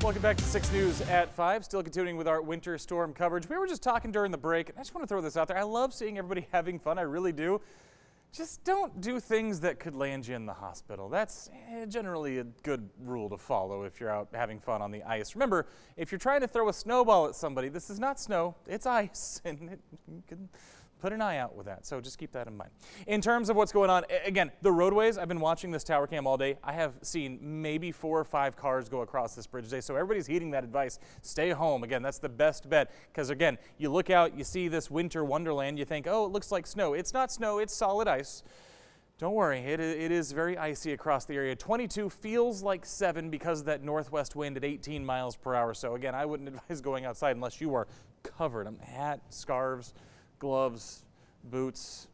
Welcome back to 6 News at 5. Still continuing with our winter storm coverage. We were just talking during the break, and I just want to throw this out there. I love seeing everybody having fun. I really do. Just don't do things that could land you in the hospital. That's generally a good rule to follow if you're out having fun on the ice. Remember, if you're trying to throw a snowball at somebody, this is not snow, it's ice, and you can put an eye out with that. So just keep that in mind. In terms of what's going on, again, the roadways, I've been watching this tower cam all day. I have seen maybe 4 or 5 cars go across this bridge today. So everybody's heeding that advice. Stay home. Again, that's the best bet. Because again, you look out, you see this winter wonderland, you think, oh, it looks like snow. It's not snow, it's solid ice. Don't worry, it is very icy across the area. 22 feels like 7 because of that northwest wind at 18 miles per hour. So again, I wouldn't advise going outside unless you are covered. Hat, scarves, gloves, boots,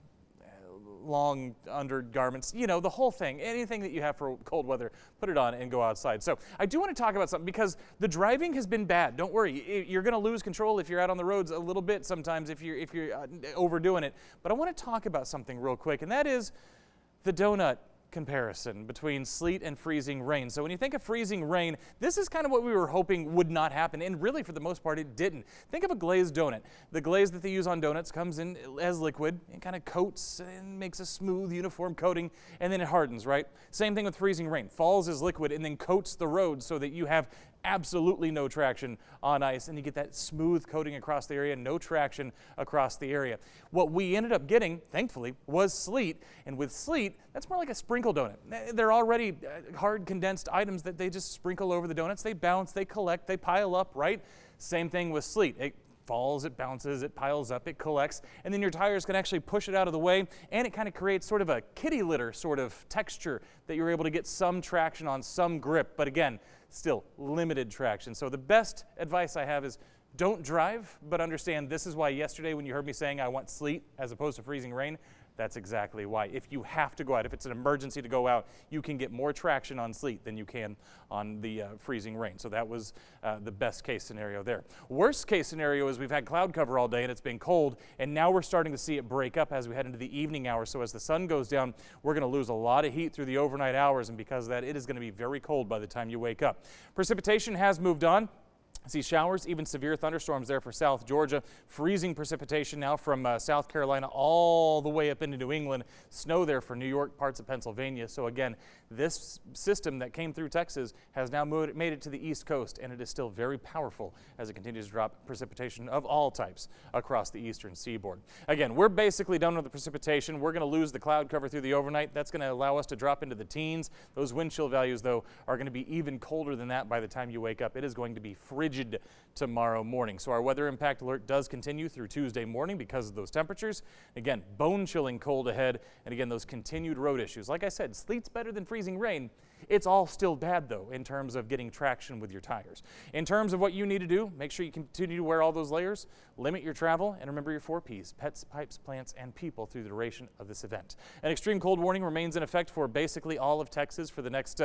long undergarments, you know, the whole thing. Anything that you have for cold weather, put it on and go outside. So I do want to talk about something because the driving has been bad. Don't worry, you're going to lose control if you're out on the roads a little bit sometimes if you're overdoing it. But I want to talk about something real quick, and that is the donut comparison between sleet and freezing rain. So when you think of freezing rain, this is kind of what we were hoping would not happen, and really for the most part it didn't. Think of a glazed donut. The glaze that they use on donuts comes in as liquid and kind of coats and makes a smooth uniform coating, and then it hardens, right? Same thing with freezing rain. Falls as liquid and then coats the road so that you have absolutely no traction on ice, and you get that smooth coating across the area, no traction across the area. What we ended up getting, thankfully, was sleet, and with sleet, that's more like a sprinkle donut. They're already hard condensed items that they just sprinkle over the donuts. They bounce, they collect, they pile up, right? Same thing with sleet. It falls, it bounces, it piles up, it collects, and then your tires can actually push it out of the way, and it kind of creates sort of a kitty litter sort of texture that you're able to get some traction on, some grip, but again, still limited traction. So the best advice I have is don't drive, but understand this is why yesterday when you heard me saying I want sleet as opposed to freezing rain, that's exactly why. If you have to go out, if it's an emergency to go out, you can get more traction on sleet than you can on the freezing rain. So that was the best case scenario there. Worst case scenario is we've had cloud cover all day and it's been cold, and now we're starting to see it break up as we head into the evening hours. So as the sun goes down, we're going to lose a lot of heat through the overnight hours, and because of that, it is going to be very cold by the time you wake up. Precipitation has moved on. I see showers, even severe thunderstorms there for South Georgia. Freezing precipitation now from South Carolina all the way up into New England. Snow there for New York, parts of Pennsylvania. So again, this system that came through Texas has now made it to the East Coast, and it is still very powerful as it continues to drop precipitation of all types across the eastern seaboard. Again, we're basically done with the precipitation. We're going to lose the cloud cover through the overnight. That's going to allow us to drop into the teens. Those wind chill values, though, are going to be even colder than that by the time you wake up. It is going to be frigid tomorrow morning. So our weather impact alert does continue through Tuesday morning because of those temperatures. Again, bone-chilling cold ahead, and again, those continued road issues. Like I said, sleet's better than freezing rain. It's all still bad, though, in terms of getting traction with your tires. In terms of what you need to do, make sure you continue to wear all those layers, limit your travel, and remember your 4 Ps, pets, pipes, plants, and people through the duration of this event. An extreme cold warning remains in effect for basically all of Texas for the next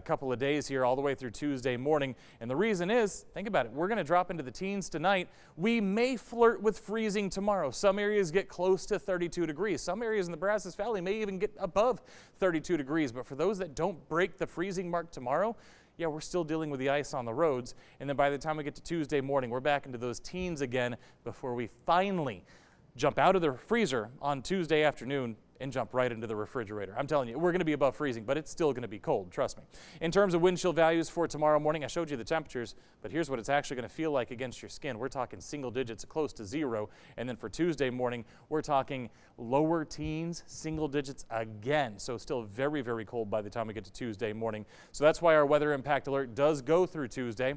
couple of days here, all the way through Tuesday morning. And the reason is, think about it, we're going to drop into the teens tonight. We may flirt with freezing tomorrow. Some areas get close to 32 degrees. Some areas in the Brazos Valley may even get above 32 degrees. But for those that don't break the freezing mark tomorrow, yeah, we're still dealing with the ice on the roads. And then by the time we get to Tuesday morning, we're back into those teens again before we finally jump out of the freezer on Tuesday afternoon and jump right into the refrigerator. I'm telling you, we're going to be above freezing, but it's still going to be cold, trust me. In terms of wind chill values for tomorrow morning, I showed you the temperatures, but here's what it's actually going to feel like against your skin. We're talking single digits, close to 0. And then for Tuesday morning, we're talking lower teens, single digits again. So still very, very cold by the time we get to Tuesday morning. So that's why our weather impact alert does go through Tuesday.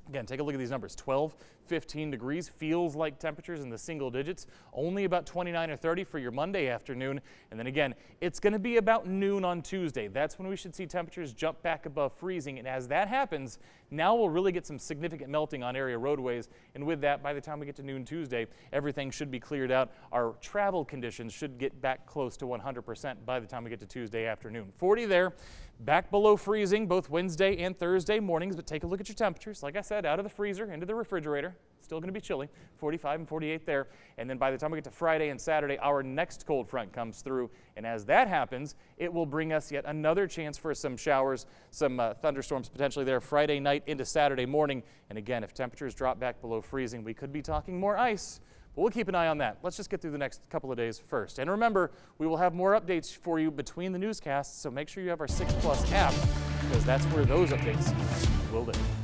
Again, take a look at these numbers. 12, 15 degrees, feels like temperatures in the single digits, only about 29 or 30 for your Monday afternoon. And then again, it's going to be about noon on Tuesday. That's when we should see temperatures jump back above freezing. And as that happens, now we'll really get some significant melting on area roadways. And with that, by the time we get to noon Tuesday, everything should be cleared out. Our travel conditions should get back close to 100% by the time we get to Tuesday afternoon. 40 there, back below freezing both Wednesday and Thursday mornings. But take a look at your temperatures. Like I said, out of the freezer, into the refrigerator. there. Still going to be chilly, 45 and 48 there. And then by the time we get to Friday and Saturday, our next cold front comes through. And as that happens, it will bring us yet another chance for some showers, some thunderstorms potentially there Friday night into Saturday morning. And again, if temperatures drop back below freezing, we could be talking more ice. But we'll keep an eye on that. Let's just get through the next couple of days first. And remember, we will have more updates for you between the newscasts, so make sure you have our 6 Plus app, because that's where those updates will live.